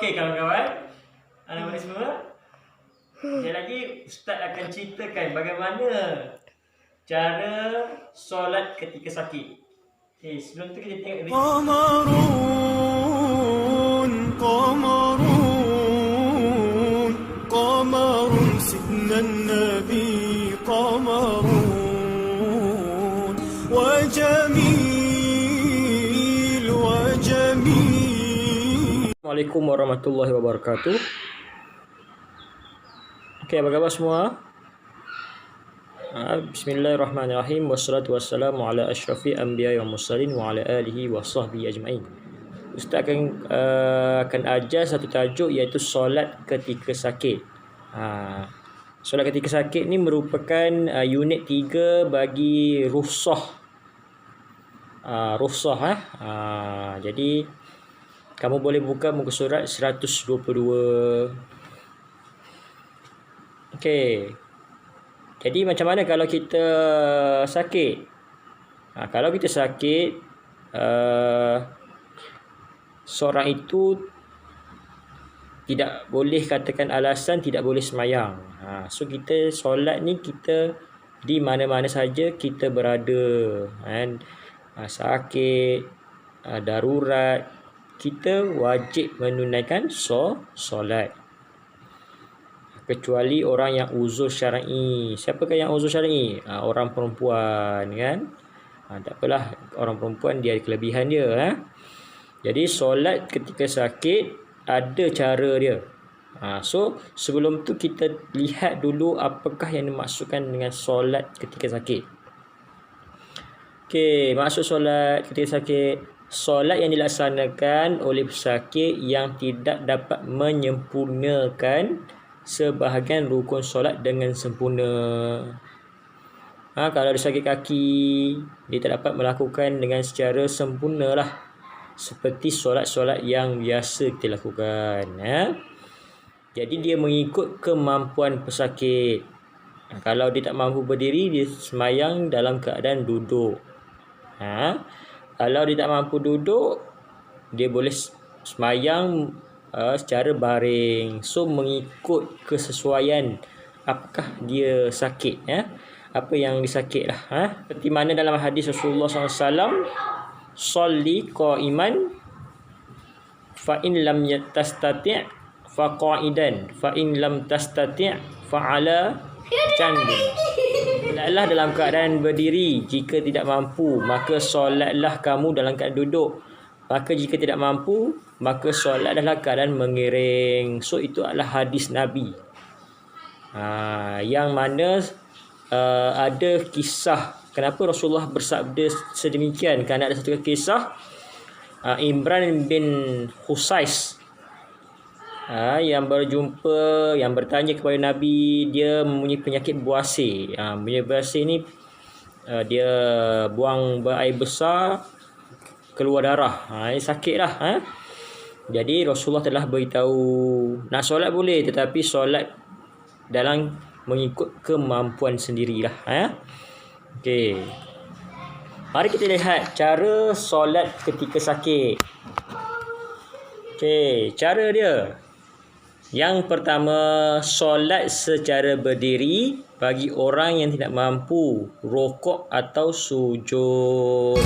Okey kawan-kawan, anak-anak semua. Sekali lagi Ustaz akan ceritakan bagaimana cara solat ketika sakit. Okey, sebelum tu kita tengok Qamarun sidna nabi qamarun wa jamil wa jamil. Assalamualaikum warahmatullahi wabarakatuh. Okey, apa khabar semua? Bismillahirrahmanirrahim. Wassalatu wassalamu ala asyrafil anbiya'i wal mursalin wa ala alihi wa sahbihi ajma'in. Ustaz akan ajar satu tajuk iaitu solat ketika sakit. Solat ketika sakit ni merupakan unit 3 bagi rukhsah. Jadi kamu boleh buka muka surat 122. Okey. Jadi macam mana kalau kita sakit? Kalau kita sakit, seorang itu tidak boleh katakan alasan tidak boleh semayang. So kita solat ni kita di mana-mana saja kita berada, kan? Sakit, darurat, kita wajib menunaikan solat. Kecuali orang yang uzur syar'i. Siapakah yang uzur syar'i? Orang perempuan, kan? Tak apalah, orang perempuan dia ada kelebihan dia. Jadi solat ketika sakit ada cara dia. So sebelum tu kita lihat dulu apakah yang dimaksudkan dengan solat ketika sakit. Okey, maksud solat ketika sakit, solat yang dilaksanakan oleh pesakit yang tidak dapat menyempurnakan sebahagian rukun solat dengan sempurna. Kalau dia sakit kaki, dia tak dapat melakukan dengan secara sempurna lah, seperti solat-solat yang biasa kita lakukan. Jadi dia mengikut kemampuan pesakit. Kalau dia tak mampu berdiri, dia semayang dalam keadaan duduk. Kalau dia tak mampu duduk, dia boleh semayang secara baring. So mengikut kesesuaian apakah dia sakit, apa yang disakit lah. Seperti mana dalam hadis Rasulullah SAW, Salli qa'iman fa in lam tastati' fa qa'idan fa in lam tastati' fa ala janbi. Solatlah dalam keadaan berdiri, jika tidak mampu maka solatlah kamu dalam keadaan duduk, maka jika tidak mampu maka solat dalam keadaan mengiring. So itu adalah hadis Nabi, yang mana ada kisah kenapa Rasulullah bersabda sedemikian. Kerana ada satu kisah Imran bin Husais yang berjumpa, yang bertanya kepada Nabi. Dia mempunyai penyakit buasir. Penyakit buasir ni dia buang berair besar, keluar darah. Ini sakit lah. Jadi Rasulullah telah beritahu, nak solat boleh, tetapi solat dalam mengikut kemampuan sendirilah. Okey, mari kita lihat cara solat ketika sakit. Okey, cara dia. Yang pertama, solat secara berdiri bagi orang yang tidak mampu rukuk atau sujud.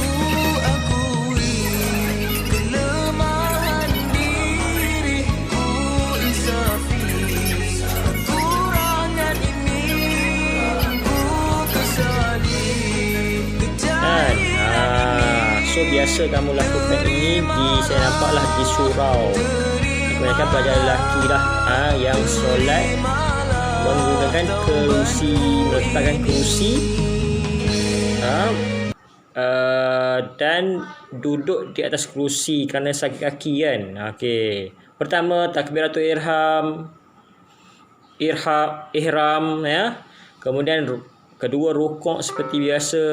So biasa kamu lakukan ini saya nampaklah di surau. Kebanyakan pelajar lelaki lah yang solat menggunakan kerusi, meletakkan kerusi dan duduk di atas kerusi kerana sakit kaki, kan. Okey. Pertama, takbiratul ihram, Kemudian kedua, rukuk seperti biasa.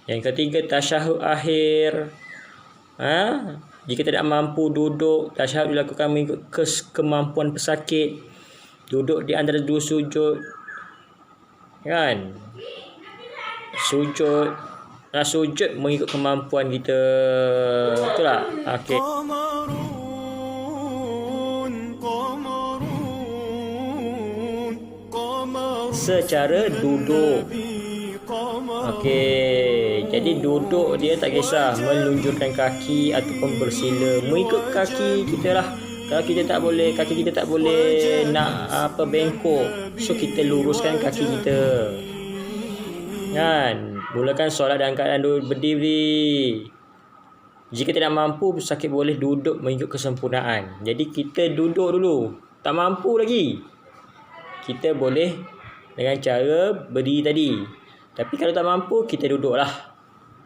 Yang ketiga, tasyahud akhir. Jika tidak mampu duduk, tasyahud dilakukan mengikut kemampuan pesakit. Duduk di antara dua sujud, kan. Sujud mengikut kemampuan kita. Betul tak? Okey. secara duduk. Okey, jadi duduk dia tak kisah melunjurkan kaki ataupun bersila, mengikut kaki kita lah. Kalau kita tak boleh, kaki kita tak boleh nak bengkok, so kita luruskan kaki kita. Kan? Mulakan solat dalam keadaan berdiri. Jika tidak mampu, pesakit boleh duduk mengikut kesempurnaan. Jadi kita duduk dulu. Tak mampu lagi, kita boleh dengan cara berdiri tadi. Tapi kalau tak mampu, kita duduklah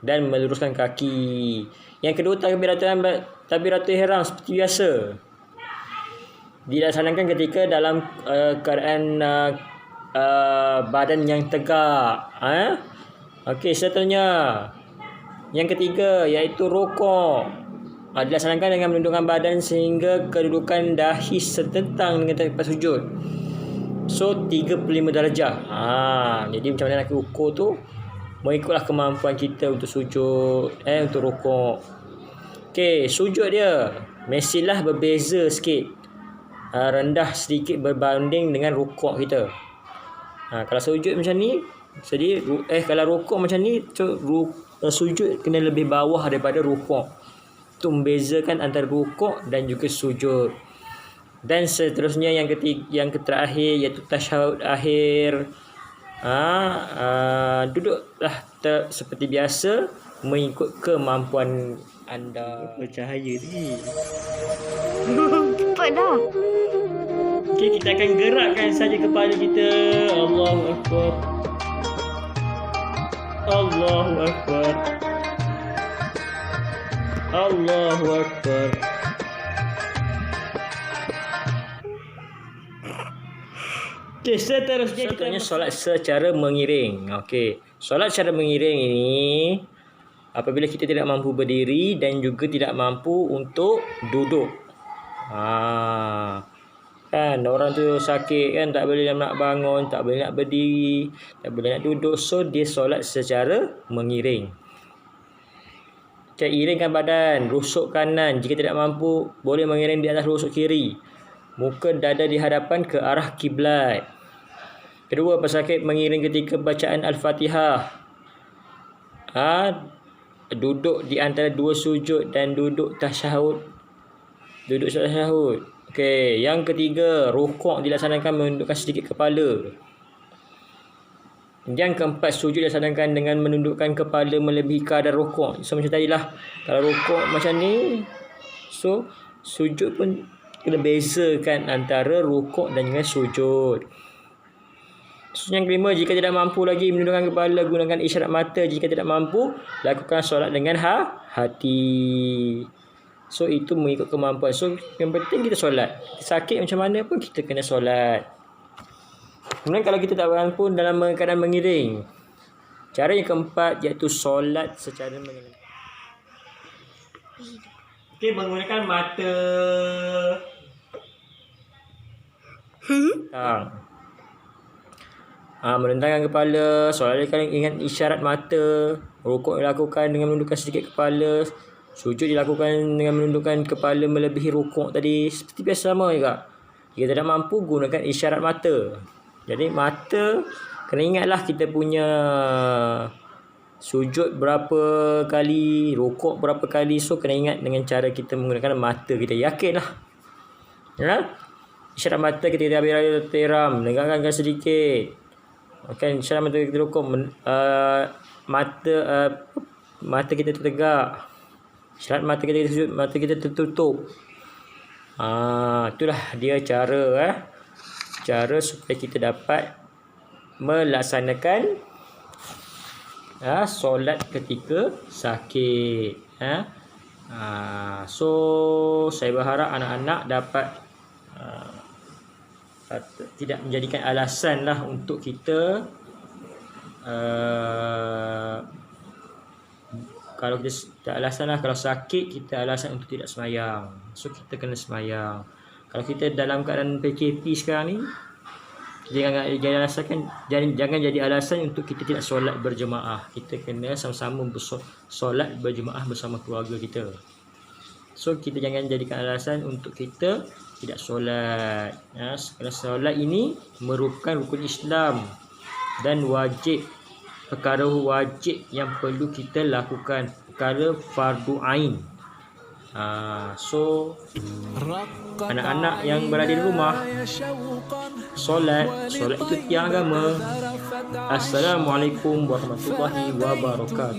dan meluruskan kaki. Yang kedua, takbiratul ihram seperti biasa. Dilaksanakan ketika dalam keadaan badan yang tegak. Okey, seterusnya yang ketiga iaitu rukuk. Dilaksanakan dengan menundukkan badan sehingga kedudukan dahi setentang dengan tempat sujud. So 35 darjah. Jadi macam mana nak rukuk tu, mengikutlah kemampuan kita untuk sujud, untuk rukuk. Okey, sujud dia mestilah berbeza sikit. Rendah sedikit berbanding dengan rukuk kita. Kalau sujud macam ni, jadi kalau rukuk macam ni, sujud kena lebih bawah daripada rukuk. Itu membezakan antara rukuk dan juga sujud. Dan seterusnya yang terakhir iaitu tasyahud akhir. Duduklah seperti biasa mengikut kemampuan anda. Bercahaya ni. Cepat dah. Okey, kita akan gerakkan saja kepala kita. Allahu Akbar. Allahu Akbar. Allahu Akbar. Okey, seterusnya kita solat secara mengiring. Okey, solat secara mengiring ini apabila kita tidak mampu berdiri dan juga tidak mampu untuk duduk. Kan orang tu sakit kan, tak boleh nak bangun, tak boleh nak berdiri, tak boleh nak duduk, so dia solat secara mengiring. Iringkan badan, rusuk kanan. Jika tidak mampu, boleh mengiring di atas rusuk kiri. Muka dada di hadapan ke arah kiblat. Kedua, pesakit mengiring ketika bacaan Al-Fatihah. Duduk di antara dua sujud dan duduk tasyahud. Duduk tasyahud. Okey, yang ketiga, rukuk dilaksanakan menundukkan sedikit kepala. Yang keempat, sujud dilaksanakan dengan menundukkan kepala melebihi kadar rukuk. So macam tadilah, kalau rukuk macam ni, so sujud pun kena bezakan antara rukuk dan dengan sujud. So, yang kelima, jika tidak mampu lagi menundukkan kepala, gunakan isyarat mata. Jika tidak mampu, lakukan solat dengan hati. So itu mengikut kemampuan. So yang penting kita solat. Sakit macam mana pun kita kena solat. Kemudian kalau kita tak mampu dalam keadaan mengiring, cara yang keempat iaitu solat secara mengiring. Okey, menggunakan mata. Merentangkan kepala, solat ingat isyarat mata. Rukuk dilakukan dengan menundukkan sedikit kepala. Sujud dilakukan dengan menundukkan kepala melebihi rukuk tadi. Seperti biasa sama juga. Jika tidak mampu, gunakan isyarat mata. Jadi mata, kena ingatlah kita punya sujud berapa kali, rukuk berapa kali. So kena ingat dengan cara kita menggunakan mata kita. Yakinlah. Isyarat mata kita habis tiram, negangkan sedikit. Isyarat mata kita rukuk, mata kita tertegak. Isyarat mata kita sujud, mata kita tertutup. Itulah dia cara cara supaya kita dapat melaksanakan solat ketika sakit. So saya berharap anak-anak dapat tidak menjadikan alasan lah untuk kita kalau kita tak alasan lah, kalau sakit kita alasan untuk tidak semayang. So kita kena semayang. Kalau kita dalam keadaan PKP sekarang ni, jangan jadi alasan untuk kita tidak solat berjemaah. Kita kena sama-sama solat berjemaah bersama keluarga kita. So kita jangan jadikan alasan untuk kita tidak solat. Kerana solat ini merupakan rukun Islam. dan wajib, perkara wajib yang perlu kita lakukan, perkara fardu ain. So anak-anak yang berada di rumah, solat itu tiang agama. Assalamualaikum warahmatullahi wabarakatuh.